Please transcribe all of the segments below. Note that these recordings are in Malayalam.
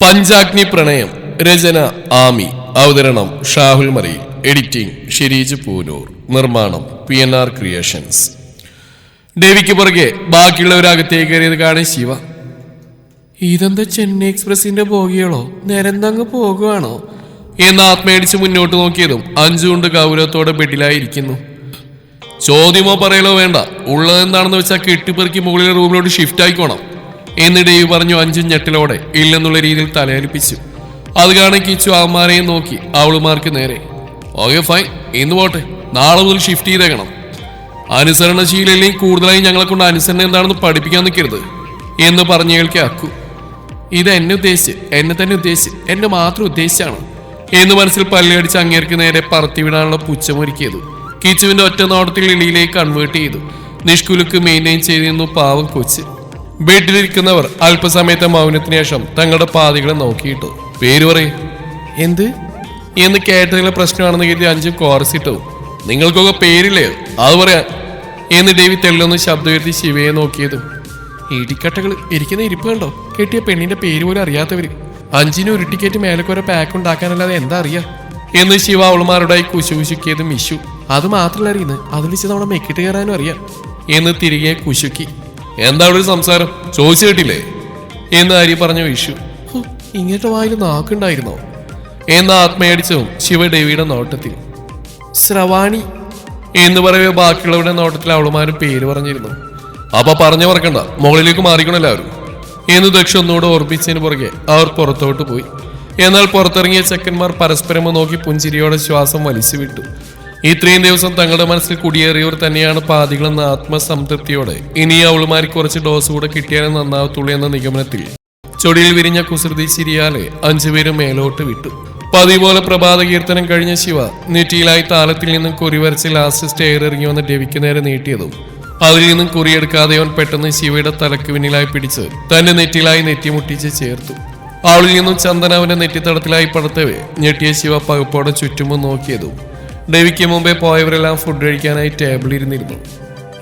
പഞ്ചാഗ്നി പ്രണയം. രചന ആമി. അവതരണം ഷാഹുൽ മറിയിൽ. എഡിറ്റിംഗ് ഷിരീജ് പൂനൂർ. നിർമ്മാണം PNR ക്രിയേഷൻസ്. ഡേവിക്ക് പുറകെ ബാക്കിയുള്ളവരകത്തേക്ക് കയറിയത് കാണി ശിവ. ഇതെന്താ ചെന്നൈ എക്സ്പ്രസിന്റെ ബോഗികളോ? നിരന്തങ്ങ് പോകുവാണോ എന്ന് ആത്മേടിച്ച് മുന്നോട്ട് നോക്കിയതും അഞ്ചുകൊണ്ട് ഗൗരവത്തോടെ ബെഡിലായിരിക്കുന്നു. ചോദ്യമോ പറയലോ വേണ്ട, ഉള്ളതെന്താണെന്ന് വെച്ചാൽ കെട്ടിപ്പെറുക്കി മുകളിലെ റൂമിലോട്ട് ഷിഫ്റ്റ് ആയിക്കോണം എന്ന് ഡേവി പറഞ്ഞു. അഞ്ചു ഞെട്ടലോടെ ഇല്ലെന്നുള്ള രീതിയിൽ തലയലിപ്പിച്ചു. അത് കാണാൻ കിച്ചു അവന്മാരെയും നോക്കി അവളുമാർക്ക് നേരെ. ഓക്കെ ഫൈൻ, ഇന്ന് പോട്ടെ, നാളെ മുതൽ ഷിഫ്റ്റ് ചെയ്തേക്കണം. അനുസരണശീലയില്ലെങ്കിൽ കൂടുതലായി ഞങ്ങളെ കൊണ്ട് അനുസരണ എന്താണെന്ന് പഠിപ്പിക്കാൻ നിൽക്കരുത് എന്ന് പറഞ്ഞു കേൾക്കി അക്കു. ഇത് എന്നെ തന്നെ ഉദ്ദേശിച്ച് എന്നെ മാത്രം ഉദ്ദേശിച്ചാണ് എന്ന് മനസ്സിൽ പല്ലടിച്ച് അങ്ങേർക്ക് നേരെ പറത്തിവിടാനുള്ള പുച്ഛമൊരുക്കിയത്. കിച്ചുവിന്റെ ഒറ്റ നോട്ടത്തിൽ ഇളിയിലേക്ക് കൺവേർട്ട് ചെയ്തു. നിഷ്കുലുക്ക് മെയിൻറ്റെയിൻ ചെയ്തിരുന്നു പാവം കൊച്ച്. ബെഡിലിരിക്കുന്നവർ അല്പസമയത്തെ മൗനത്തിന് ശേഷം തങ്ങളുടെ പാതികളെ നോക്കിയിട്ടു. പേര് പറയും. എന്ത് എന്ന് കേട്ടതിലെ പ്രശ്നമാണെന്ന് കരുതി അഞ്ചും കോറസിട്ടു. നിങ്ങൾക്കൊക്കെ പേരില്ലേ, അത് പറയാൻ എന്ന് ഡേവി തെല്ലൊന്ന് ശബ്ദം ഉയർത്തി ശിവയെ നോക്കിയതും. ഇടിക്കട്ടകൾ ഇരിക്കുന്ന ഇരിപ്പ് കണ്ടോ? കെട്ടിയ പെണ്ണിന്റെ പേര് പോലും അറിയാത്തവര്. അഞ്ചിന് ഒരു ടിക്കറ്റ് മേലക്കൊരു പാക്ക് ഉണ്ടാക്കാനല്ലാതെ എന്താ അറിയാ എന്ന് ശിവ അവളുമാരോടായി കുശുകുശുക്കിയതും ഇഷു. അത് മാത്രമല്ല അറിയുന്നത്, അതിൽ വെച്ച് നമ്മുടെ മെക്കിട്ട് കയറാനും അറിയാം എന്ന് തിരികെ കുശുക്കി. എന്താ അവിടെ ഒരു സംസാരം, ചോദിച്ചു കേട്ടില്ലേ എന്ന് അരി പറഞ്ഞു വിഷു. ഇങ്ങോട്ട് വായിൽ നാക്കുണ്ടായിരുന്നോ എന്ന് ആത്മയടിച്ചതും ശിവ ദേവിയുടെ നോട്ടത്തിൽ. ശ്രവാണി എന്ന് പറയവേ ബാക്കിയുള്ളവരുടെ നോട്ടത്തിൽ അവളുമാരും പേര് പറഞ്ഞിരുന്നു. അപ്പൊ പറഞ്ഞു മറക്കണ്ട, മുകളിലേക്ക് മാറിക്കണം എല്ലാവരും എന്ന് ദക്ഷ ഒന്നുകൂടെ ഓർപ്പിച്ചതിന് പുറകെ അവർ പുറത്തോട്ട് പോയി. എന്നാൽ പുറത്തിറങ്ങിയ ചെക്കന്മാർ പരസ്പരം നോക്കി പുഞ്ചിരിയോടെ ശ്വാസം വലിച്ചു വിട്ടു. ഇത്രയും ദിവസം തങ്ങളുടെ മനസ്സിൽ കുടിയേറിയവർ തന്നെയാണ് പാതികളെന്ന ആത്മസംതൃപ്തിയോടെ ഇനി അവളുമാർക്ക് കുറച്ച് ഡോസ് കൂടെ കിട്ടിയാലും നന്നാവത്തുള്ളൂ എന്ന നിഗമനത്തിൽ ചൊടിയിൽ വിരിഞ്ഞ കുസൃതി ചിരിയാലെ അഞ്ചുപേരും മേലോട്ട് വിട്ടു. പതിപോലെ പ്രഭാത കീർത്തനം കഴിഞ്ഞ ശിവ നെറ്റിയിലായി താലത്തിൽ നിന്നും കുറി വരച്ച് ലാസ്റ്റ് സ്റ്റെയർ ഇറങ്ങി വന്ന് ഡെവിക്ക് നേരെ നീട്ടിയതും അതിൽ നിന്നും കുറിയെടുക്കാതെ അവൻ പെട്ടെന്ന് ശിവയുടെ തലക്ക് പിന്നിലായി പിടിച്ച് തന്റെ നെറ്റിയിലായി നെറ്റിമുട്ടിച്ച് ചേർത്തു. അവളിൽ നിന്നും ചന്ദന അവന്റെ നെറ്റിത്തടത്തിലായി പടത്തവേ ഞെട്ടിയ ശിവ പകപ്പോടെ ചുറ്റുമും നോക്കിയതും ഡെവിക്ക് മുമ്പേ പോയവരെല്ലാം ഫുഡ് കഴിക്കാനായി ടേബിളിൽ ഇരുന്നിരുന്നു.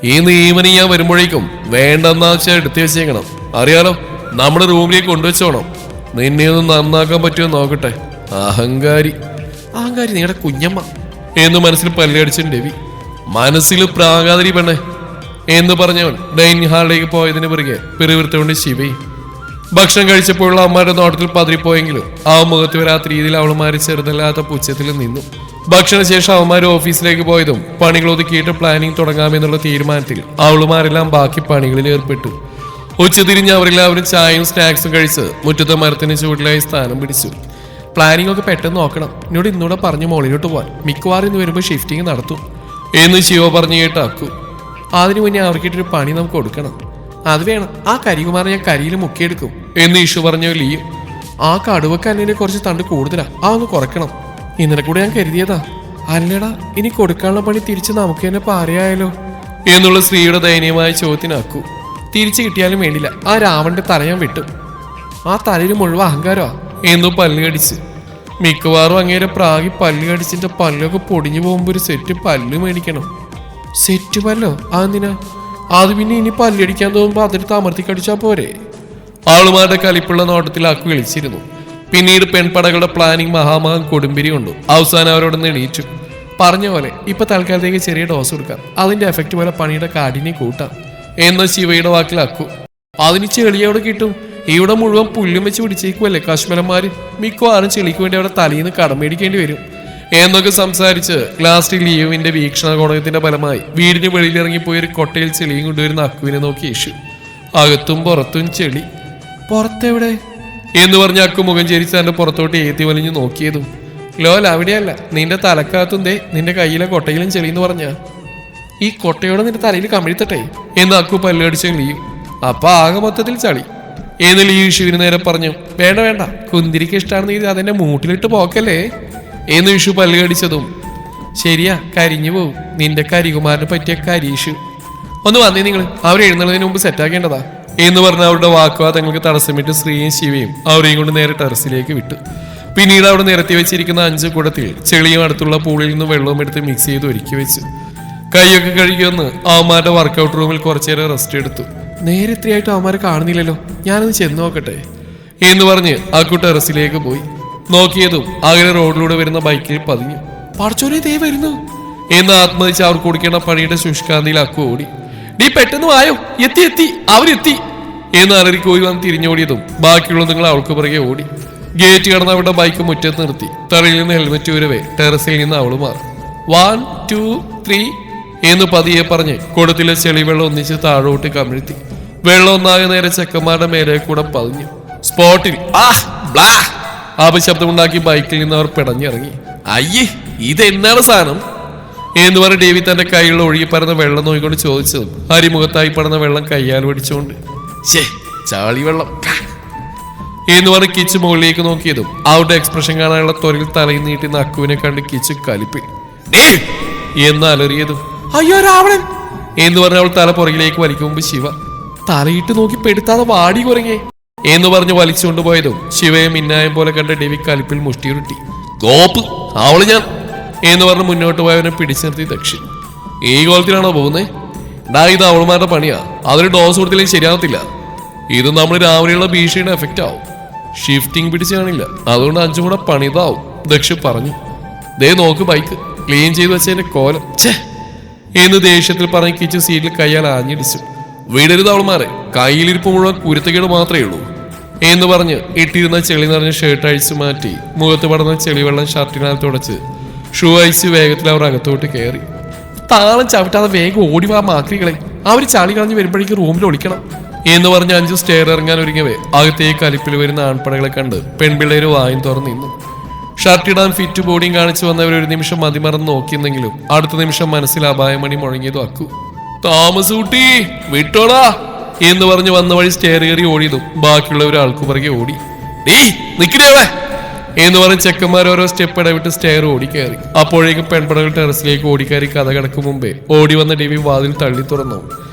ഈ നിയമനം ഞാൻ വരുമ്പോഴേക്കും വേണ്ടെന്നാ വെച്ചാൽ എടുത്തു വെച്ചേക്കണം. അറിയാലോ, നമ്മുടെ റൂമിലേക്ക് കൊണ്ടുവച്ചോണം. നിന്നെ ഒന്ന് നന്നാക്കാൻ പറ്റുമോ നോക്കട്ടെ. അഹങ്കാരി നിങ്ങളുടെ കുഞ്ഞമ്മ എന്ന് മനസ്സിൽ പല്ലടിച്ചും ഡെവി. മനസ്സിൽ പ്രാകാതിരി പെണ്ണെ എന്ന് പറഞ്ഞവൻ ഡൈനിങ് ഹാളിലേക്ക് പോയതിന് പിറകെ പിറുവിറുത്തുകൊണ്ട് ശിവയും. ഭക്ഷണം കഴിച്ചപ്പോഴുള്ള അമ്മയുടെ നോട്ടത്തിൽ പതിരിപ്പോയെങ്കിലും ആ മുഖത്ത് വരാത്ത രീതിയിൽ അവളുമാര് ചെറുതല്ലാത്ത പുച്ഛത്തിൽ നിന്നു. ഭക്ഷണശേഷം അവന്മാര് ഓഫീസിലേക്ക് പോയതും പണികൾ ഒതുക്കിയിട്ട് പ്ലാനിങ് തുടങ്ങാമെന്നുള്ള തീരുമാനത്തിൽ അവളുമാരെല്ലാം ബാക്കി പണികളിൽ ഏർപ്പെട്ടു. ഉച്ചതിരിഞ്ഞ് അവരെല്ലാവരും ചായയും സ്നാക്സും കഴിച്ച് മുറ്റത്തെ മരത്തിന് ചുവട്ടിലായി സ്ഥാനം പിടിച്ചു. പ്ലാനിങ് ഒക്കെ പെട്ടെന്ന് നോക്കണം. എന്നോട് ഇന്നൂടെ പറഞ്ഞു മോളിലോട്ട് പോവാൻ, മിക്കവാറും ഇന്ന് വരുമ്പോൾ ഷിഫ്റ്റിങ് നടത്തും എന്ന് ശിവ പറഞ്ഞു കേട്ട് അക്കു. അതിനു മുന്നേ അവർക്കിട്ടൊരു പണി നമുക്ക് കൊടുക്കണം. അത് വേണം, ആ കരികുമാരെ ഞാൻ കരിയിൽ മുക്കിയെടുക്കും എന്ന് ഇഷു പറഞ്ഞു. ലീയും ആ കടുവക്കല്ലിനെ കുറച്ച് തണ്ട് കൂടുതലാ, ആ ഒന്ന് കുറയ്ക്കണം. ഇന്നലെ കൂടെ ഞാൻ കരുതിയതാ. അല്ലടാ, ഇനി കൊടുക്കാനുള്ള പണി തിരിച്ച് നമുക്ക് തന്നെ പാരയായാലോ എന്നുള്ള സ്ത്രീയുടെ ദയനീയമായ ചോദ്യത്തിനാക്കൂ. തിരിച്ചു കിട്ടിയാലും വേണ്ടില്ല, ആ രാവണന്റെ തല ഞാൻ വിട്ടും. ആ തലയിൽ മുഴുവൻ അഹങ്കാരമാ എന്നും പല്ല് കടിച്ച്. മിക്കവാറും അങ്ങേരെ പ്രാഗി പല്ല് കടിച്ചിട്ട് പല്ലൊക്കെ പൊടിഞ്ഞു പോകുമ്പോ ഒരു സെറ്റ് പല്ല് മേടിക്കണം. സെറ്റ് പല്ലോ? അതെന്തിനാ? അത് പിന്നെ ഇനി പല്ലടിക്കാൻ തോന്നുമ്പോ അതിൽ അമർത്തി കടിച്ചാ പോരെ? ആളുമാരുടെ കലിപ്പുള്ള നോട്ടത്തിൽ അക്കു വിളിച്ചിരുന്നു. പിന്നീട് പെൺപടകളുടെ പ്ലാനിങ് മഹാമഹം കൊടുമ്പിരി കൊണ്ടു. അവസാനം അവരോടൊന്ന് എണീറ്റു. പറഞ്ഞ പോലെ ഇപ്പൊ തൽക്കാലത്തേക്ക് ചെറിയ ഡോസ് കൊടുക്കാം, അതിന്റെ എഫക്റ്റ് പോലെ പണിയുടെ കാഠിനെ കൂട്ടാം എന്ന ശിവയുടെ വാക്കിൽ അക്കു. അതിന് ചെളിയോടെ കിട്ടും, ഇവിടെ മുഴുവൻ പുല്ലും വെച്ച് പിടിച്ചേക്കുമല്ലേ കശ്മലന്മാര്. മിക്കവാറും ചെളിക്ക് വേണ്ടി അവിടെ തലയിന്ന് കടം മേടിക്കേണ്ടി വരും എന്നൊക്കെ സംസാരിച്ച് ലാസ്റ്റ് ലിയുവിന്റെ വീക്ഷണകോണത്തിന്റെ ഫലമായി വീടിന് വെളിയിലിറങ്ങിപ്പോയി ഒരു കൊട്ടയിൽ ചെളിയും കൊണ്ടുവരുന്ന അക്കുവിനെ നോക്കി ഇഷു. അകത്തും പുറത്തും ചെളി. പുറത്തെവിടെ എന്ന് പറഞ്ഞ അക്കു മുഖം ചേരിച്ച് തന്റെ പുറത്തോട്ട് ഏത്തി വലിഞ്ഞു നോക്കിയതും. ലോൽ, അവിടെയല്ല, നിന്റെ തലക്കകത്തും ദേ നിന്റെ കയ്യിലെ കൊട്ടയിലും ചെളിയെന്ന് പറഞ്ഞ ഈ കൊട്ടയോടെ നിന്റെ തലയിൽ കമിഴ്ത്തട്ടെ എന്ന് അക്കു പല്ലടിച്ച ലീയും. അപ്പൊ ആകെ മൊത്തത്തിൽ ചളി എന്ന് ലീ ഇഷുവിന് നേരെ പറഞ്ഞു. വേണ്ട, കുന്തിരിക്ക് ഇഷ്ടമാണെന്ന് അതെന്നെ മൂട്ടിലിട്ട് പോക്കല്ലേ എന്ന് ഇഷു പല്ല് കടിച്ചതും. ശരിയാ, കരിഞ്ഞു പോവും. നിന്റെ കരികുമാരന് പറ്റിയ കരീഷു. ഒന്ന് വന്നേ നിങ്ങൾ, അവർ എഴുന്നള്ളതിന് മുമ്പ് സെറ്റാക്കേണ്ടതാ എന്ന് പറഞ്ഞ അവരുടെ വാക്കുവാദങ്ങൾക്ക് തടസ്സമിട്ട് ശ്രീയും ശിവയും അവരെയും കൊണ്ട് നേരെ ടെറസിലേക്ക് വിട്ടു. പിന്നീട് അവിടെ നിരത്തി വെച്ചിരിക്കുന്ന 5 കുടത്തിൽ ചെളിയും അടുത്തുള്ള പൂളിൽ നിന്ന് വെള്ളവും എടുത്ത് മിക്സ് ചെയ്ത് ഒരുക്കി വെച്ചു. കൈയൊക്കെ കഴുകിയൊന്ന് അവന്മാരുടെ വർക്കൗട്ട് റൂമിൽ കുറച്ചേരം റെസ്റ്റ് എടുത്തു. നേരെ എത്രയായിട്ടും അവന്മാരെ കാണുന്നില്ലല്ലോ, ഞാനൊന്ന് ചെന്ന് നോക്കട്ടെ എന്ന് പറഞ്ഞ് അക്കു ടെറസിലേക്ക് പോയി. നോക്കിയതും അകലെ റോഡിലൂടെ വരുന്ന ബൈക്കിൽ പതിഞ്ഞു. പടച്ചോനെ ദേ വരുന്നു എന്ന് ആത്മഹത്യ അവർക്ക് കൊടുക്കേണ്ട പണിയുടെ ശുഷ്കാന്തിയിൽ അക്കു ഓടി. നീ പെട്ടെന്ന് വായോ, എത്തി എത്തി അവരെത്തി എന്ന് അലറിക്കോയി വന്ന് തിരിഞ്ഞോടിയതും ബാക്കിയുള്ള നിങ്ങൾ അവൾക്ക് പുറകെ ഓടി. ഗേറ്റ് കടന്ന് അവരുടെ ബൈക്ക് മുറ്റത്ത് നിർത്തി. തറയിൽ നിന്ന് ഹെൽമെറ്റ് ഉരവേ ടെറസിൽ നിന്ന് അവള് മാറി. 1 2 3 എന്ന് പതിയെ പറഞ്ഞ് കൊടുത്തിലെ ചെളിവെള്ളം ഒന്നിച്ച് താഴോട്ട് കമിഴ്ത്തി. വെള്ളം ഒന്നാകെ നേരെ ചെക്കന്മാരുടെ മേലെ കൂടെ പതിഞ്ഞു. സ്പോട്ടിൽ അപശബ്ദമുണ്ടാക്കി ബൈക്കിൽ നിന്ന് അവർ പിടഞ്ഞിറങ്ങി. അയ്യേ, ഇതെന്താണ് സാധനം എന്ന് പറഞ്ഞ് ഡേവി തന്റെ കൈകളിൽ ഒഴുകി പരന്ന വെള്ളം നോക്കിക്കൊണ്ട് ചോദിച്ചതും ഹരിമുഖത്തായി പടന്ന വെള്ളം കയ്യാൽ പിടിച്ചുകൊണ്ട് ചാളി വെള്ളം എന്ന് പറഞ്ഞ് കിച്ച് മുകളിലേക്ക് നോക്കിയതും അവരുടെ എക്സ്പ്രഷൻ കാണാനുള്ള ത്വരയിൽ തലയിൽ നീട്ടി അക്കുവിനെ കണ്ട് കിച്ച് കലിപ്പി എന്ന് അലറിയതും അയ്യോ രാവണൻ എന്ന് പറഞ്ഞ അവൾ തല പുറകിലേക്ക് വലിക്കും മുമ്പ് ശിവ തലയിട്ട് നോക്കി പെടുത്താതെ വാടി കുരങ്ങേ എന്ന് പറഞ്ഞ് വലിച്ചുകൊണ്ടുപോയതും ശിവയെ മിന്നായം പോലെ കണ്ട ഡെവി കലിപ്പിൽ മുഷ്ടിയുരുട്ടി. ഗോപ്പ് അവള് ഞാൻ എന്ന് പറഞ്ഞ് മുന്നോട്ട് പോയവനെ പിടിച്ചു നിർത്തി ദക്ഷിൺ. ഈ കോലത്തിലാണോ പോകുന്നത്? ഇത് അവളുമാരുടെ പണിയാ, അതൊരു ഡോസ് കൊടുത്തില്ലെങ്കിൽ ശരിയാകത്തില്ല. ഇത് നമ്മൾ രാവിലെയുള്ള ഭീഷണിയുടെ എഫക്റ്റ് ആവും. ഷിഫ്റ്റിംഗ് പിടിച്ച് കാണില്ല, അതുകൊണ്ട് 5 കൂടെ പണിതാവും ദക്ഷ് പറഞ്ഞു. ദേ നോക്ക് ബൈക്ക് ക്ലീൻ ചെയ്ത് വെച്ചതിന്റെ കോലം എന്ന് ദേഷ്യത്തിൽ പറഞ്ഞ് കിച്ച് സീറ്റിൽ കയ്യാൽ ആഞ്ഞിടിച്ചു. വിടരുത് അവളുമാരെ, കയ്യിലിരിപ്പ് മുഴുവൻ കുരുത്തക്കേട് മാത്രമേ ഉള്ളൂ എന്ന് പറഞ്ഞ് ഇട്ടിരുന്ന ചെളി നിറഞ്ഞ ഷർട്ട് അഴിച്ചു മാറ്റി മുഖത്ത് പടർന്ന ചെളിവെള്ളം ഷർട്ടിനാൽ തുടച്ച് ഷൂ അഴിച്ച് വേഗത്തിൽ അവർ അകത്തോട്ട് കയറി. താളം ചവിട്ടാതെ വേഗം ഓടിവാ മാക്രികളെ, അവർ ചളി കളഞ്ഞ് വരുമ്പോഴേക്കും റൂമിൽ ഒളിക്കണം എന്ന് പറഞ്ഞ് 5 സ്റ്റെയർ ഇറങ്ങാൻ ഒരുങ്ങവേ അകത്തേക്ക് കലിപ്പിൽ വരുന്ന ആൺപടകളെ കണ്ട് പെൺപിള്ളേര് വായും തുറന്നു നിന്നു. ഷർട്ടിടാൻ ഫിറ്റ് ബോഡിയും കാണിച്ചു വന്നവർ ഒരു നിമിഷം മതിമറന്ന് നോക്കിയെന്നെങ്കിലും അടുത്ത നിമിഷം മനസ്സിൽ അപായമണി മുഴങ്ങിയതും അക്കു. താമസൂട്ടി വിട്ടോടാ എന്ന് പറഞ്ഞ് വന്ന വഴി സ്റ്റെയർ കയറി ഓടിയതും ബാക്കിയുള്ളവർ ആൾക്കു പുറകെ ഓടി. നിക്കണേവേ എന്ന് പറഞ്ഞ് ചെക്കന്മാർ ഓരോ സ്റ്റെപ്പ് ഇടവിട്ട് സ്റ്റെയർ ഓടിക്കയറി. അപ്പോഴേക്കും പെൺപടകൾ ടെറസിലേക്ക് ഓടിക്കയറി കഥ കിടക്കും മുമ്പേ ഓടി വന്ന ഡെവി വാതിൽ തള്ളി തുറന്നു.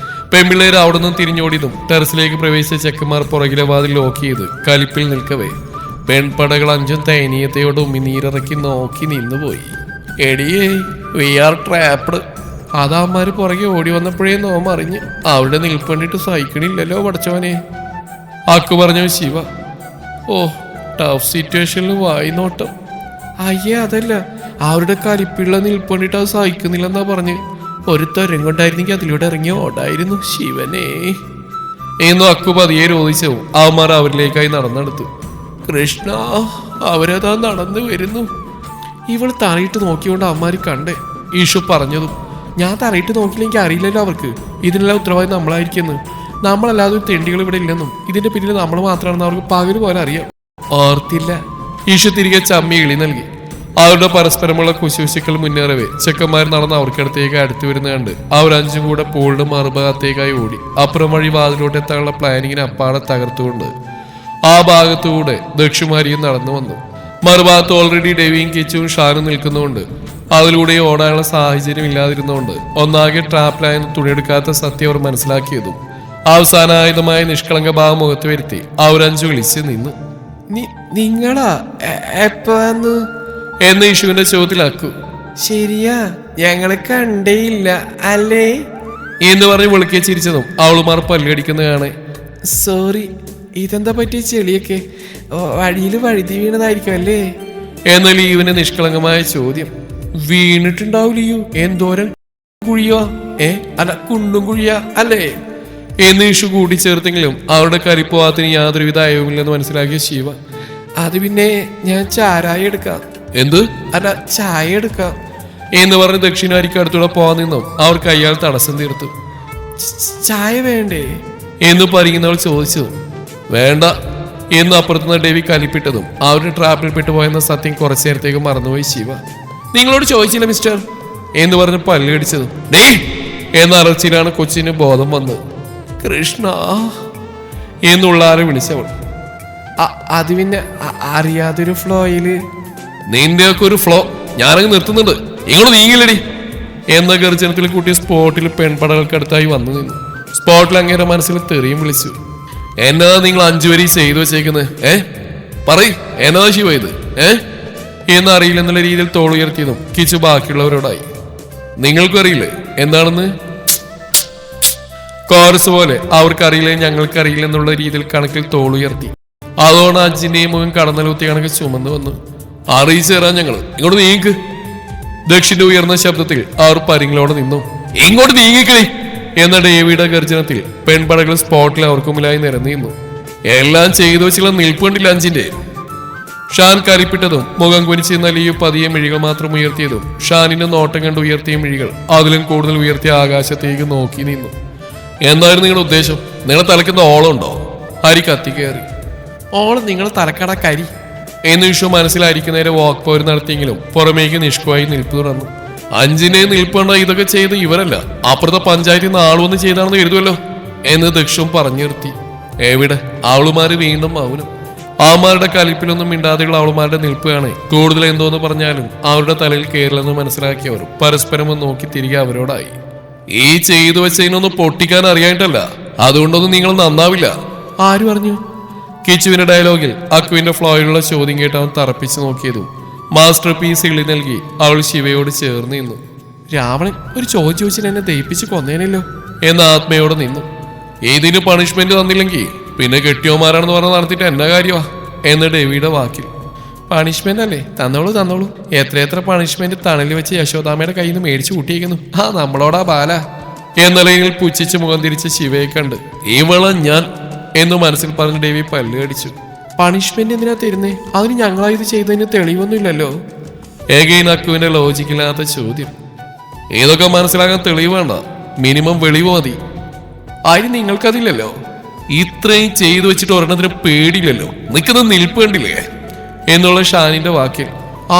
പെൺപിള്ളേർ അവിടെ നിന്ന് തിരിഞ്ഞോടിയതും ടെറസിലേക്ക് പ്രവേശിച്ച ചെക്കന്മാർ പുറകിലെ വാതിൽ ലോക്ക് ചെയ്ത് കലിപ്പിൽ നിൽക്കവേ പെൺപടകൾ 5 ദയനീയതയോട് ഉമിനീരിറക്കി നോക്കി നിന്നുപോയി. എടിയേ വി ആർ ട്രാപ്ഡ്. അതാമാര് പുറകെ ഓടി വന്നപ്പോഴേ നോം അറിഞ്ഞ് അവിടെ നിൽപ്പണ്ടിട്ട് സഹിക്കണില്ലല്ലോ പടച്ചവനെ ആക്കു പറഞ്ഞു ശിവ. ഓ ടഫ് സിറ്റുവേഷനിൽ വായി നോട്ടം. അയ്യേ അതല്ല, അവരുടെ കലിപ്പുള്ള നിൽപ്പണ്ടിട്ട് അത് സഹിക്കുന്നില്ലെന്നാ പറഞ്ഞ്. ഒരു തരം കൊണ്ടായിരുന്നെങ്കിൽ അതിലൂടെ ഇറങ്ങി ഓടായിരുന്നു ശിവനെ എന്നു അക്കു പതിയെ രോധിച്ചു. അവന്മാർ അവരിലേക്കായി നടന്നെടുത്തു. കൃഷ്ണ അവരതാ നടന്നു വരുന്നു. ഇവൾ തറയിട്ട് നോക്കിയോണ്ട് അവന്മാര് കണ്ടേ ഈശു പറഞ്ഞതും. ഞാൻ തറയിട്ട് നോക്കിയില്ലെങ്കിൽ അറിയില്ലല്ലോ അവർക്ക് ഇതിനെല്ലാം ഉത്തരവാദിത്വം നമ്മളായിരിക്കുന്നു. നമ്മളല്ലാതെ തെണ്ടികൾ ഇവിടെ ഇല്ലെന്നും ഇതിന്റെ പിന്നിൽ നമ്മൾ മാത്രമാണെന്ന് അവർക്ക് പകല് പോലെ അറിയാം. ഓർത്തില്ല. ഈശു തിരികെ ചമ്മി ഇളി നൽകി. അവരുടെ പരസ്പരമുള്ള കുശുശുക്കൾ മുന്നേറവേ ചെക്കന്മാർ നടന്ന് അവർക്കടുത്തേക്ക് അടുത്ത് വരുന്ന കണ്ട് അവർ 5 കൂടെ പൂളിന്റെ മറുഭാഗത്തേക്കായി ഓടി. അപ്പുറം വഴി വാതിലോട്ട് എത്താനുള്ള പ്ലാനിങ്ങിന് അപ്പാടെ തകർത്തുകൊണ്ട് ആ ഭാഗത്തുകൂടെ ദക്ഷിമാരിയും നടന്നു വന്നു. മറുഭാഗത്ത് ഓൾറെഡി ഡെവിയും കിച്ചും ഷാനും നിൽക്കുന്നുകൊണ്ട് അതിലൂടെ ഓടാനുള്ള സാഹചര്യം ഇല്ലാതിരുന്നുകൊണ്ട് ഒന്നാകെ ട്രാപ്പിലായെന്ന് തുണിയെടുക്കാത്ത സത്യം അവർ മനസ്സിലാക്കിയതും അവസാനായുധമായ നിഷ്കളങ്ക ഭാവം മുഖത്ത് വരുത്തി അവർ 5 വിളിച്ച് നിന്നു. നിങ്ങളാ എപ്പാന്ന് എന്ന് യേശുവിന്റെ ചോദ്യത്തിലാക്കൂ. ശരിയാ, ഞങ്ങളെ കണ്ടേയില്ല അല്ലേ എന്ന് പറഞ്ഞ് വിളിക്കെ ചിരിച്ചതും അവളുമാർ പല്ലടിക്കുന്നതാണ്. സോറി, ഇതെന്താ പറ്റിയ ചെളിയൊക്കെ വഴിയിൽ വഴുതി വീണതായിരിക്കും അല്ലേ എന്ന ലീവിന്റെ നിഷ്കളങ്കമായ ചോദ്യം. വീണിട്ടുണ്ടാവില്ലയോ? എന്തോരം കുഴിയോ? അല്ല കുണ്ടും കുഴിയാ അല്ലേ എന്ന് യേശു കൂട്ടിച്ചേർത്തെങ്കിലും അവരുടെ കരിപ്പോവാത്തിന് യാതൊരുവിധ അയവുമില്ലെന്ന് മനസ്സിലാക്കിയ ശിവ. അത് പിന്നെ ഞാൻ ചാരായ എടുക്കാം. എന്ത്? അല്ല ചായ എടുക്കാം എന്ന് പറഞ്ഞ് ദക്ഷിണാരിക്ക് അടുത്തൂടെ പോകാൻ നിന്നും അവർ കയ്യാൽ തടസ്സം തീർത്തു. ചായ വേണ്ടേ എന്ന് പരിങ്ങുന്നവൾ ചോദിച്ചു. വേണ്ട എന്ന് അപ്പുറത്തുനിന്ന് ഡെവി കലിപ്പിട്ടതും അവരുടെ ട്രാപ്പിൽ പെട്ടുപോയെന്ന സത്യം കുറച്ചു നേരത്തേക്ക് മറന്നുപോയി ശിവ. നിങ്ങളോട് ചോദിച്ചില്ല മിസ്റ്റർ എന്ന് പറഞ്ഞ് പല്ലടിച്ചതും ഡേ എന്ന അറച്ചിലാണ് കൊച്ചിന് ബോധം വന്നത്. കൃഷ്ണ എന്നുള്ള ആരെ വിളിച്ചവൾ. അത് പിന്നെ അറിയാതൊരു ഫ്ലോയില്. നിന്റെയൊക്കെ ഒരു ഫ്ലോ ഞാനങ്ങ് നിർത്തുന്നുണ്ട്, ഇങ്ങോട്ട് നീങ്ങില്ലടി എന്ന ഗർജനത്തിൽ കൂട്ടി സ്പോട്ടിൽ പെൺപടകൾക്കടുത്തായി വന്നു നിന്നു. സ്പോട്ടിൽ അങ്ങേരെ മനസ്സിൽ തെറിയും വിളിച്ചു. എന്നതാ നിങ്ങൾ 5 വരി ചെയ്തു വെച്ചേക്കുന്നത്? പറയ്, എന്നതാ ശിവ ഇത് എന്നറിയില്ലെന്നുള്ള രീതിയിൽ തോളുയർത്തിയതും കിച്ചു ബാക്കിയുള്ളവരോടായി. നിങ്ങൾക്കും അറിയില്ലേ എന്താണെന്ന്? കോറസ് പോലെ അവർക്കറിയില്ലേ ഞങ്ങൾക്കറിയില്ല എന്നുള്ള രീതിയിൽ കണക്കിൽ തോളുയർത്തി. അതോടെ അജിന്റെയും മുഖം കടന്നലൂത്തി കണക്ക് ചുമന്ന് വന്നു. അറിയിച്ചു തരാം ഞങ്ങൾ, ഇങ്ങോട്ട് നീക്ക്. ദക്ഷിന്റെ ഉയർന്ന ശബ്ദത്തിൽ അവർ പരിങ്ങളോടെ നിന്നു. ഇങ്ങോട്ട് നീങ്ങിക്കളി എന്ന ഡേവിയുടെ ഗർജനത്തിൽ പെൺപടകൾ സ്പോട്ടിൽ അവർക്ക് മുമ്പിലായി നിരന്നിരുന്നു. എല്ലാം ചെയ്തു വെച്ചുള്ള നിൽപ്പുണ്ടില്ല അഞ്ചിന്റെ. ഷാൻ കരിപ്പിട്ടതും മുഖം കുനിച്ച് നലിയും പതിയെ മിഴികൾ മാത്രം ഉയർത്തിയതും ഷാനിന്റെ നോട്ടം കണ്ട് ഉയർത്തിയ മിഴികൾ അതിലും കൂടുതൽ ഉയർത്തിയ ആകാശത്തേക്ക് നോക്കി നിന്നു. എന്തായിരുന്നു നിങ്ങളുടെ ഉദ്ദേശം? നിങ്ങളെ തലക്കുന്ന ഓളമുണ്ടോ? ഹരി കത്തിക്കയറി. ഓളം നിങ്ങളെ തലക്കട കരി എന്ന് വിഷു മനസ്സിലായിരിക്കുന്നവരെ വാക്ക് പോര് നടത്തിയെങ്കിലും പുറമേക്ക് നിഷ്കുവായി നിൽപ്പ് തുറന്നു. അഞ്ചിനെ നിൽപ്പുണ്ട ഇതൊക്കെ ചെയ്ത് ഇവരല്ല, അപ്പുറത്തെ പഞ്ചായത്തിൽ നിന്ന് ആളുവന്ന് ചെയ്താണെന്ന് കരുതുമല്ലോ എന്ന് ദക്ഷും പറഞ്ഞു നിർത്തി. എവിടെ അവളുമാര് വീണ്ടും മൗനം. ആമാരുടെ കലിപ്പിലൊന്നും മിണ്ടാതെയുള്ള അവളുമാരുടെ നിൽപ്പാണ് കൂടുതൽ എന്തോന്ന് പറഞ്ഞാലും അവരുടെ തലയിൽ കയറില്ലെന്ന് മനസ്സിലാക്കിയവർ പരസ്പരം നോക്കി തിരികെ അവരോടായി. ഈ ചെയ്തു വെച്ചതിനൊന്നും പൊട്ടിക്കാൻ അറിയായിട്ടല്ല, അതുകൊണ്ടൊന്നും നിങ്ങൾ നന്നാവില്ല. ആര് പറഞ്ഞു? കിച്ചുവിന്റെ ഡയലോഗിൽ അക്കുവിന്റെ ഫ്ലോയിലുള്ള ചോദ്യം കേട്ട് അവൻ തറപ്പിച്ചു നോക്കിയതും മാസ്റ്റർ പീസ് ഇളി നൽകി അവൾ ശിവയോട് ചേർന്ന് നിന്നു. രാവണൻ ഒരു ചോദ്യം ചോദിച്ചാൽ എന്നെ ദയിപ്പിച്ച് കൊന്നേനല്ലോ എന്ന ആത്മയോടെ നിന്നു. ഏതിന് പണിഷ്മെന്റ് തന്നില്ലെങ്കിൽ പിന്നെ കെട്ടിയോമാരാണെന്ന് പറഞ്ഞ് നടത്തിയിട്ട് എന്നാ കാര്യമാ എന്ന് ഡേവിയുടെ വാക്കിൽ. പണിഷ്മെന്റ് അല്ലേ, തന്നോളൂ. എത്രയെത്ര പണിഷ്മെന്റ് തണലിൽ വെച്ച് യശോദാമയുടെ കയ്യിൽ നിന്ന് മേടിച്ചു കൂട്ടിയേക്കുന്നു. നമ്മളോടാ ബാല എന്നലയിൽ പുച്ഛിച്ച് മുഖം തിരിച്ച് ശിവയെ കണ്ട് ഇവള ഞാൻ എന്ന് മനസ്സിൽ പറഞ്ഞ് ദേവി പല്ല് കടിച്ചു. പണിഷ്മെന്റ് എന്തിനാ തരുന്നേ? അതിന് ഞങ്ങളായി ഇത് ചെയ്തതിന് തെളിവൊന്നുമില്ലല്ലോ. ഏകൈൻ അക്കുവിന്റെ ലോജിക്കില്ലാത്ത ചോദ്യം. ഏതൊക്കെ മനസ്സിലാക്കാൻ തെളിവ് വേണ്ട, മിനിമം വെളിവ് മതി. അതിന് നിങ്ങൾക്കതില്ലല്ലോ. ഇത്രയും ചെയ്തു വെച്ചിട്ട് ഒരെണ്ണത്തിന് പേടിയില്ലല്ലോ, നിൽക്കുന്ന നിൽപ്പ് കണ്ടില്ലേ എന്നുള്ള ഷാനിന്റെ വാക്കിൽ.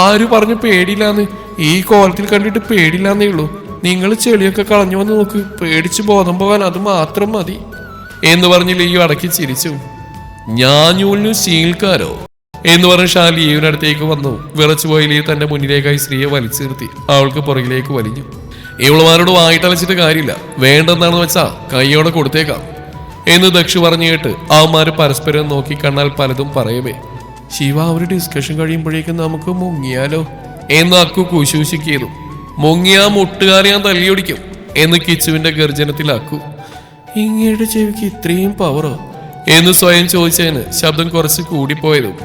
ആര് പറഞ്ഞു പേടിയില്ലാന്ന്? ഈ കോലത്തിൽ കണ്ടിട്ട് പേടിയില്ലാന്നേ ഉള്ളൂ. നിങ്ങൾ ചെളിയൊക്കെ കളഞ്ഞു വന്ന് നോക്ക്, പേടിച്ച് ബോധം പോകാൻ അത് മാത്രം മതി എന്ന് പറഞ്ഞ് ലീവ് അടക്കി ചിരിച്ചു. ഞാഞ്ഞൂലിനു ശീൽക്കാരോ എന്ന് പറഞ്ഞ് ഷാ ലീവിനടുത്തേക്ക് വന്നു. വിറച്ചുപോയി ലീവ് തന്റെ മുന്നിലേക്കായി സ്ത്രീയെ വലിച്ചു നിർത്തി അവൾക്ക് പുറകിലേക്ക് വലിഞ്ഞു. ഇവളുമാരോട് വായിട്ടലച്ചിട്ട് കാര്യമില്ല, വേണ്ടെന്നാണെന്ന് വെച്ചാ കൈയോടെ കൊടുത്തേക്കാം എന്ന് ദക്ഷു പറഞ്ഞു കേട്ട് അവന്മാര് പരസ്പരം നോക്കി കണ്ടാൽ പലതും പറയവേ. ശിവ, ഒരു ഡിസ്കഷൻ കഴിയുമ്പോഴേക്കും നമുക്ക് മുങ്ങിയാലോ എന്ന് അക്കു കുശൂശിക്കിയതും. മുങ്ങിയാ മുട്ടുകാരെ ഞാൻ തല്ലിയൊടിക്കും എന്ന് കിച്ചുവിന്റെ ഗർജനത്തിൽ അക്കു. ഇങ്ങയുടെ ചെവിക്ക് ഇത്രയും പവറോ എന്ന് സ്വയം ചോദിച്ചതിന് ശബ്ദം കുറച്ച് കൂടിപ്പോയതും.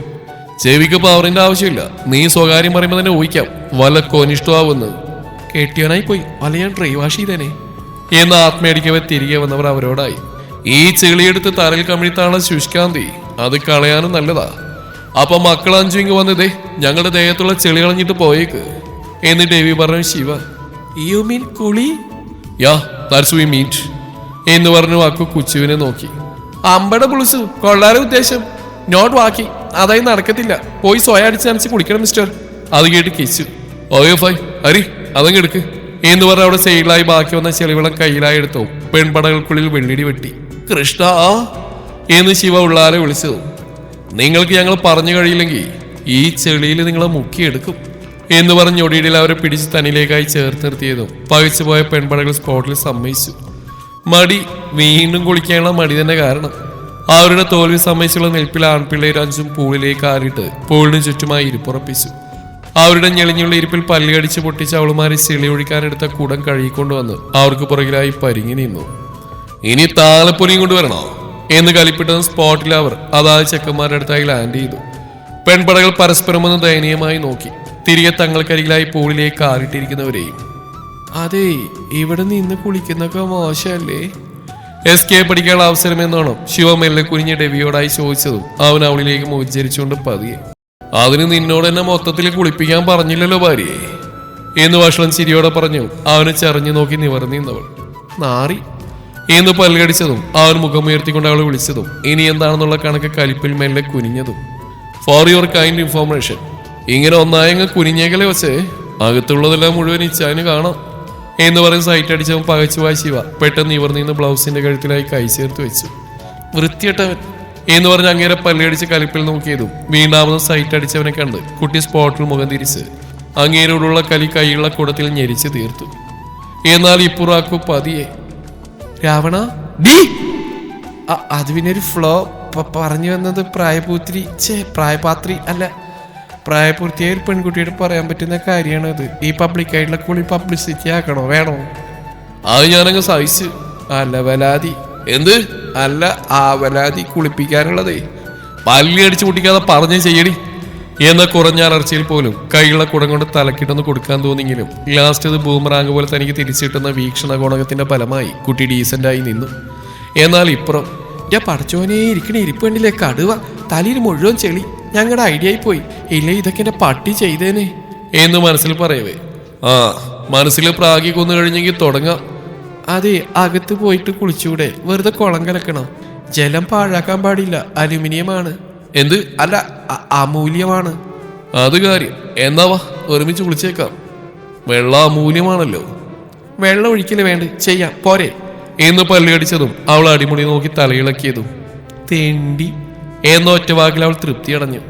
ചെവിക്ക് പവറിന്റെ ആവശ്യമില്ല, നീ സ്വകാര്യം പറയുമ്പോൾ തന്നെ ഊഹിക്കാം വല്ല കോനിഷ്ടമാവുന്നത്. കെട്ടിയവനായി പോയി വല്ല ഞാൻ ഡ്രൈവാഷ് ചെയ്തേനെ എന്ന് ആത്മയടിക്കവെ തിരികെ വന്നവർ അവരോടായി. ഈ ചെളിയെടുത്ത് തലയിൽ കമിഴ്ത്താനുള്ള ശുഷ്കാന്തി അത് കളയാനും നല്ലതാ. അപ്പൊ മക്കൾ അഞ്ചു ഇങ്ങ് വന്നതേ ഞങ്ങളുടെ ദേഹത്തുള്ള ചെളി കളഞ്ഞിട്ട് പോയേക്ക് എന്ന് ഡേവി പറഞ്ഞു. ശിവ, യു മീൻ കുളി? യാ, ദാറ്റ്സ് വി മീൻ എന്ന് പറഞ്ഞു അക്കു കുച്ചുവിനെ നോക്കി. അമ്പട പുളിച്ചു കൊള്ളാരെ ഉദ്ദേശം, നോട്ട് വാക്കി, അതായി നടക്കത്തില്ല. പോയി സ്വയം അടിച്ചനച്ച് കുടിക്കണം മിസ്റ്റർ. അത് കേട്ട് കിച്ചു. ഓയോ ഫൈ ഹരി അതങ്ങ് എടുക്ക് എന്ന് പറഞ്ഞ അവിടെ സൈഡിലായി ബാക്കി വന്ന ചെളിവെള്ളം കയ്യിലായി എടുത്തോ പെൺപടകൾക്കുള്ളിൽ വെള്ളിടി വെട്ടി. കൃഷ്ണ എന്ന് ശിവ ഉള്ളാരെ വിളിച്ചതും. നിങ്ങൾക്ക് ഞങ്ങൾ പറഞ്ഞു കഴിയില്ലെങ്കിൽ ഈ ചെളിയിൽ നിങ്ങളെ മുക്കിയെടുക്കും എന്ന് പറഞ്ഞ് ഒടിയിടിൽ അവരെ പിടിച്ച് തന്നിലേക്കായി ചേർത്ത് നിർത്തിയതും പകച്ചുപോയ പെൺപടകൾ സ്പോട്ടിൽ സമ്മതിച്ചു. മടി, വീണ്ടും കുളിക്കാനുള്ള മടി തന്നെ കാരണം. അവരുടെ തോൽവി സമ്മതിച്ചുള്ള നിൽപ്പിൽ ആൺപിള്ളേർ അഞ്ചും പൂളിലേക്ക് ആറിയിട്ട് പൂളിന് ചുറ്റുമായി ഇരിപ്പുറപ്പിച്ചു. അവരുടെ ഞെളിഞ്ഞുള്ള ഇരിപ്പിൽ പല്ലുകടിച്ച് പൊട്ടിച്ച് അവളുമാരെ ചെളി ഒഴിക്കാനെടുത്ത കുടം കഴുകിക്കൊണ്ടുവന്ന് അവർക്ക് പുറകിലായി പരിങ്ങി നിന്നു. ഇനി താലപ്പൊലിയും കൊണ്ടുവരണോ എന്ന് കലിപ്പിട്ടതും സ്പോട്ടിൽ അവർ അതായത് ചെക്കന്മാരുടെ അടുത്തായി ലാൻഡ് ചെയ്തു. പെൺപടകൾ പരസ്പരം ഒന്ന് ദയനീയമായി നോക്കി തിരികെ തങ്ങൾക്കരികിലായി പൂളിലേക്ക് ആറിട്ടിരിക്കുന്നവരെയും. അതെ, ഇവിടെ നിന്ന് കുളിക്കുന്നൊക്കെ മോശമല്ലേ? എസ്കേപ്പ് പഠിക്കാനുള്ള അവസരം എന്നോണം ശിവമെല്ലെ കുനിഞ്ഞ ഡെവിയോടായി ചോദിച്ചതും അവൻ അവളിലേക്ക് മോചരിച്ചുകൊണ്ട് പതിയെ. അതിന് നിന്നോട് എന്നെ മൊത്തത്തിൽ കുളിപ്പിക്കാൻ പറഞ്ഞില്ലല്ലോ ഭാര്യയെ എന്ന് വഷളം ചിരിയോടെ പറഞ്ഞു. അവനെ ചെറിഞ്ഞു നോക്കി നിവർന്നിന്നവൾ. നാറി എന്ന് പല്ലുകടിച്ചതും അവൻ മുഖമുയർത്തിക്കൊണ്ട് അവളെ വിളിച്ചതും ഇനി എന്താണെന്നുള്ള കണക്ക് കലിപ്പിൽ മെല്ലെ കുനിഞ്ഞതും. ഫോർ യുവർ കൈൻഡ് ഇൻഫോർമേഷൻ, ഇങ്ങനെ ഒന്നായങ്ങ് കുനിഞ്ഞേക്കലെ വെച്ചേ അകത്തുള്ളതെല്ലാം മുഴുവൻ ഇച്ചാന് കാണാം എന്ന് പറഞ്ഞ് സൈറ്റ് അടിച്ചവൻ പകച്ചുപോയ ശിവ പെട്ടെന്ന് ഇവർന്നിന്ന് ബ്ലൗസിന്റെ കഴുത്തിലായി കൈ ചേർത്ത് വെച്ചു. വൃത്തിയട്ടവൻ എന്ന് പറഞ്ഞ് അങ്ങേരെ പല്ലടിച്ച് കലിപ്പിൽ നോക്കിയതും വീണ്ടാമതും സൈറ്റ് അടിച്ചവനെ കണ്ട് കുട്ടി സ്പോട്ടിൽ മുഖം തിരിച്ച് അങ്ങേരോടുള്ള കലി കൈയുള്ള കുടത്തിൽ ഞെരിച്ച് തീർത്തു. എന്നാൽ ഇപ്പുറാക്കു പതിയെ. രാവണ ഡി അത് പിന്നൊരു ഫ്ലോ പറഞ്ഞു വന്നത് പ്രായപാത്രി അല്ല, പ്രായപൂർത്തിയായ ഒരു പെൺകുട്ടിയോട് പറയാൻ പറ്റുന്ന കാര്യമാണ് അത്. ഈ പബ്ലിക്കായിട്ടുള്ള കുളി പബ്ലിസിറ്റി ആക്കണോ വേണോ? അത് ഞാനങ്ങ് സഹിച്ചു. അല്ല വലാതി എന്ത്? അല്ല ആ വലാതി കുളിപ്പിക്കാനുള്ളതേ പല്ലി അടിച്ചു പൊട്ടിക്കാതെ പറഞ്ഞേ ചെയ്യടി എന്ന കുറഞ്ഞ അലർച്ചയിൽ പോലും കൈയുള്ള കുടം കൊണ്ട് തലക്കിട്ടൊന്ന് കൊടുക്കാൻ തോന്നിയെങ്കിലും ലാസ്റ്റ് അത് ബൂമറാങ്ക് പോലെ തനിക്ക് തിരിച്ചിട്ടുന്ന വീക്ഷണകോണകത്തിന്റെ ഫലമായി കുട്ടി ഡീസന്റായി നിന്നു. എന്നാൽ ഇപ്പുറം ഞാൻ പഠിച്ചോനെ ഇരിക്കണ ഇരിപ്പണ്ടില്ലേ കടുവ തലയിൽ മുഴുവൻ ചെളി ഞങ്ങളുടെ ഐഡിയ ആയി പോയി ഇല്ലേ ഇതൊക്കെ എന്റെ പട്ടി ചെയ്തേനെ എന്ന് മനസ്സിൽ പറയവേ ആ മനസ്സിൽ പ്രാഗി കൊന്നു കഴിഞ്ഞെങ്കിൽ തുടങ്ങാം. അതെ അകത്ത് പോയിട്ട് കുളിച്ചൂടെ വെറുതെ കുളം കലക്കണം. ജലം പാഴാക്കാൻ പാടില്ല അലുമിനിയമാണ്. എന്ത് അല്ല അമൂല്യമാണ്. അത് കാര്യം എന്നാവാ ഒരുമിച്ച് കുളിച്ചേക്കാം. വെള്ളം അമൂല്യമാണല്ലോ. വെള്ളം ഒഴിക്കല് വേണ്ട ചെയ്യാം പോരെ എന്ന് പല്ലുകടിച്ചതും അവൾ അടിമുടി നോക്കി തലയിളക്കിയതും തെണ്ടി എന്ന ഒറ്റ വാക്കിൽ അവൾ തൃപ്തി അടഞ്ഞു.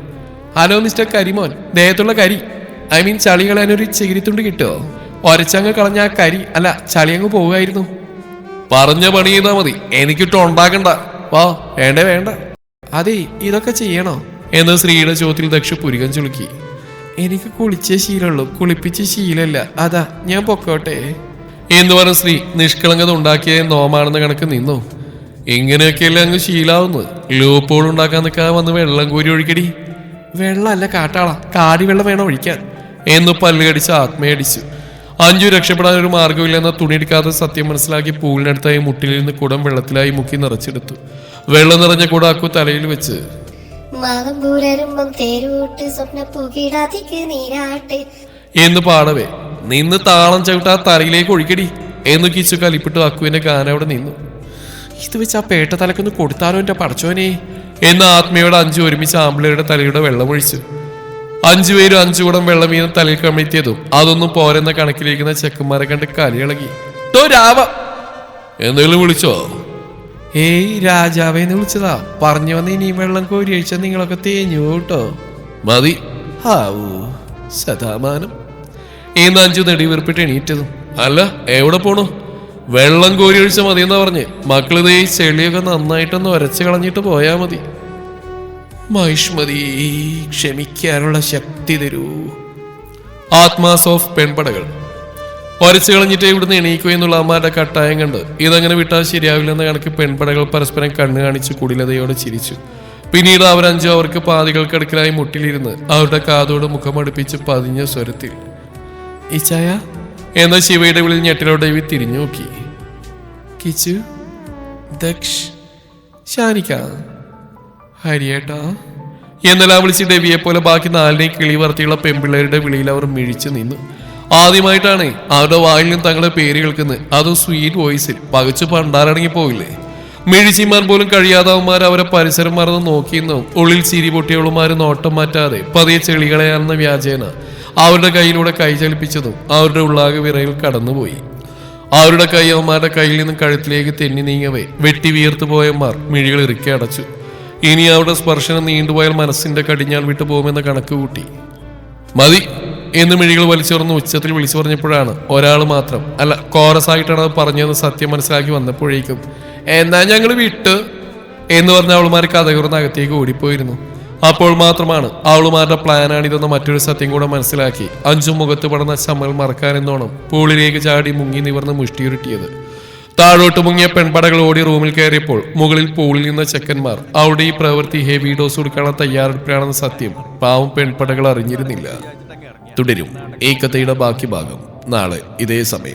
ഹലോ മിസ്റ്റർ കരിമോൻ ദേഹത്തുള്ള കരി ഐ മീൻ ചളി കളയാനൊരു ചകിരിത്തുണ്ട് കിട്ടുമോ? ഒരച്ചങ്ങ് കളഞ്ഞ ആ കരി അല്ല ചളി അങ്ങ് പോവുമായിരുന്നു. പറഞ്ഞ പണി ചെയ്താൽ മതി എനിക്കിട്ട് ഉണ്ടാക്കണ്ട. വാ വേണ്ടേ വേണ്ട. അതെ ഇതൊക്കെ ചെയ്യണോ എന്ന് സ്ത്രീയുടെ ചോദ്യത്തിൽ ദക്ഷ പുരികം ചുളുക്കി. എനിക്ക് കുളിച്ചേ ശീലമുള്ളൂ കുളിപ്പിച്ച ശീലമല്ല അതാ ഞാൻ പൊക്കോട്ടെ എന്ന് പറഞ്ഞ സ്ത്രീ നിഷ്കളങ്കത ഉണ്ടാക്കിയ നോമാണെന്ന കണക്ക് നിന്നു. ഇങ്ങനെയൊക്കെയല്ലേ അങ്ങ് ശീലാവുന്നു. ലൂപ്പോൾ ഉണ്ടാക്കാൻ നിൽക്കാതെ വന്ന് വെള്ളം കോരി ഒഴിക്കടി. വെള്ളമല്ല കാട്ടാളാ കാടി വെള്ളം വേണം ഒഴിക്കാൻ എന്ന് പല്ലുകടിച്ച് ആത്മയടിച്ചു. അഞ്ചു രക്ഷപ്പെടാൻ ഒരു മാർഗമില്ലെന്ന തുണിയെടുക്കാതെ സത്യം മനസ്സിലാക്കി പൂളിനടുത്തായി മുട്ടിലിരുന്ന് കുടം വെള്ളത്തിലായി മുക്കി നിറച്ചെടുത്തു. വെള്ളം നിറഞ്ഞ കുടാക്കു തലയിൽ വെച്ച് എന്ന് പാടവേ നിന്ന് താളം ചവിട്ടാ തലയിലേക്ക് ഒഴിക്കടി എന്ന് കിച്ചു കലിപ്പിട്ട് അക്കുവിന്റെ ഗാനം അവിടെ നിന്നു. ഇത് വെച്ച് ആ പേട്ട തലക്കൊന്ന് കൊടുത്താലോ എന്റെ പടച്ചോനെ എന്ന് ആത്മയോട് അഞ്ചു ഒരുമിച്ച് ആമ്പിളയുടെ തലയുടെ വെള്ളം ഒഴിച്ചു. 5 പേരും 5 കുടം വെള്ളം വീതം തലയിൽ കമിഴ്ത്തിയതും അതൊന്നും പോരെന്ന കണക്കിലിരിക്കുന്ന ചെക്കന്മാരെ കണ്ട് കലിയിളകി. എന്തെങ്കിലും വിളിച്ചോ? ഏയ് രാജാവേന്ന് വിളിച്ചതാ. പറഞ്ഞു വന്ന് ഇനി വെള്ളം കോരി ഒഴിച്ചാൽ നിങ്ങളൊക്കെ തേഞ്ഞു കേട്ടോ. മതി ഹാവൂ സദാമാനം എന്ന് 5 നെടി വീർപ്പിട്ട് എണീറ്റതും. അല്ല എവിടെ പോണു? വെള്ളം കോരി ഒഴിച്ചാൽ മതി എന്നാ പറഞ്ഞ്. മക്കളിത് ഈ ചെളിയൊക്കെ നന്നായിട്ടൊന്ന് ഉരച്ച് കളഞ്ഞിട്ട് പോയാ മതി. മഹിഷ്മതി ക്ഷമിക്കാനുള്ള ശക്തി തരൂ. ആത്മാസ് ഓഫ് പെൺപടകൾ ഒരച്ചു കളഞ്ഞിട്ട് ഇവിടുന്ന് എണീക്കുക എന്നുള്ള അമ്മമാരുടെ കട്ടായം കണ്ട് ഇതങ്ങനെ വിട്ടാൽ ശരിയാവില്ലെന്ന കണക്ക് പെൺപടകൾ പരസ്പരം കണ്ണു കാണിച്ച് കുടിലതയോടെ ചിരിച്ചു. പിന്നീട് അവർ 5 അവർക്ക് പാതികൾക്കടുക്കലായി മുട്ടിലിരുന്ന് അവരുടെ കാതോട് മുഖമടുപ്പിച്ച് പതിഞ്ഞ സ്വരത്തിൽ ഇച്ചായ എന്ന ശിവയുടെ വിളിൽ ഞെട്ടിലോടെ ദേവി തിരിഞ്ഞു നോക്കി. കിച്ചു ദക്ഷ് ഷാനിക്ക ഹരിയേട്ടാ എന്നെല്ലാം വിളിച്ച് ദേവിയെ പോലെ ബാക്കി 4 കിളി വർത്തിയുള്ള പെൺപിള്ളേരുടെ വിളിയിൽ അവർ മിഴിച്ചു നിന്നു. ആദ്യമായിട്ടാണ് അവരുടെ വായിൽ നിന്ന് തങ്ങളുടെ പേര് കേൾക്കുന്നത്. അതും സ്വീറ്റ് വോയിസിൽ. പകച്ചു പണ്ടാരടങ്ങി പോയില്ലേ. മിഴിച്ചിമാൻ പോലും കഴിയാത്തവന്മാർ അവരെ പരിസരം മറന്ന് നോക്കിയെന്നും ഉള്ളിൽ ചിരി പൊട്ടിയവളുമാർ നോട്ടം മാറ്റാതെ പതിയെ ചെളികളയാണെന്ന വ്യാജേന അവരുടെ കയ്യിലൂടെ കൈ ചലിപ്പിച്ചതും അവരുടെ ഉള്ളാകെ വിറയിൽ കടന്നുപോയി. അവരുടെ കൈ അവന്മാരുടെ കയ്യിൽ നിന്നും കഴുത്തിലേക്ക് തെന്നി നീങ്ങവേ വെട്ടി വീർത്തു പോയന്മാർ മിഴികൾ ഇറുക്കി അടച്ചു. ഇനി അവരുടെ സ്പർശനം നീണ്ടുപോയാൽ മനസ്സിന്റെ കടിഞ്ഞാൽ വിട്ടു പോകുമെന്ന കണക്ക് കൂട്ടി. മതി എന്ന് മിഴികൾ വലിച്ചുറന്ന് ഉച്ചത്തിൽ വിളിച്ചു പറഞ്ഞപ്പോഴാണ് ഒരാൾ മാത്രം അല്ല കോറസായിട്ടാണ് അത് പറഞ്ഞതെന്ന് സത്യം മനസ്സിലാക്കി വന്നപ്പോഴേക്കും എന്നാ ഞങ്ങൾ വിട്ട് എന്ന് പറഞ്ഞ അവളുമാർ കഥകുറന്ന് അകത്തേക്ക് ഓടിപ്പോയിരുന്നു. അപ്പോൾ മാത്രമാണ് അവളുമാരുടെ പ്ലാനാണിതെന്ന മറ്റൊരു സത്യം കൂടെ മനസ്സിലാക്കി 5 മുഖത്ത് പടർന്ന ചമ്മൽ മറക്കാനെന്നോണം പൂളിലേക്ക് ചാടി മുങ്ങി നിവർന്ന് മുഷ്ടിയുരുട്ടിയത്. താഴോട്ട് മുങ്ങിയ പെൺപടകൾ ഓടി റൂമിൽ കയറിയപ്പോൾ മുകളിൽ പൂളിൽ നിന്ന ചെക്കന്മാർ അവരുടെ ഈ പ്രവൃത്തി ഹെവി ഡോസ് കൊടുക്കാനുള്ള തയ്യാറെടുപ്പിലാണെന്ന സത്യം പാവം പെൺപടകൾ അറിഞ്ഞിരുന്നില്ല. തുടരും ഈ കഥയുടെ ബാക്കി ഭാഗം നാളെ ഇതേ സമയം.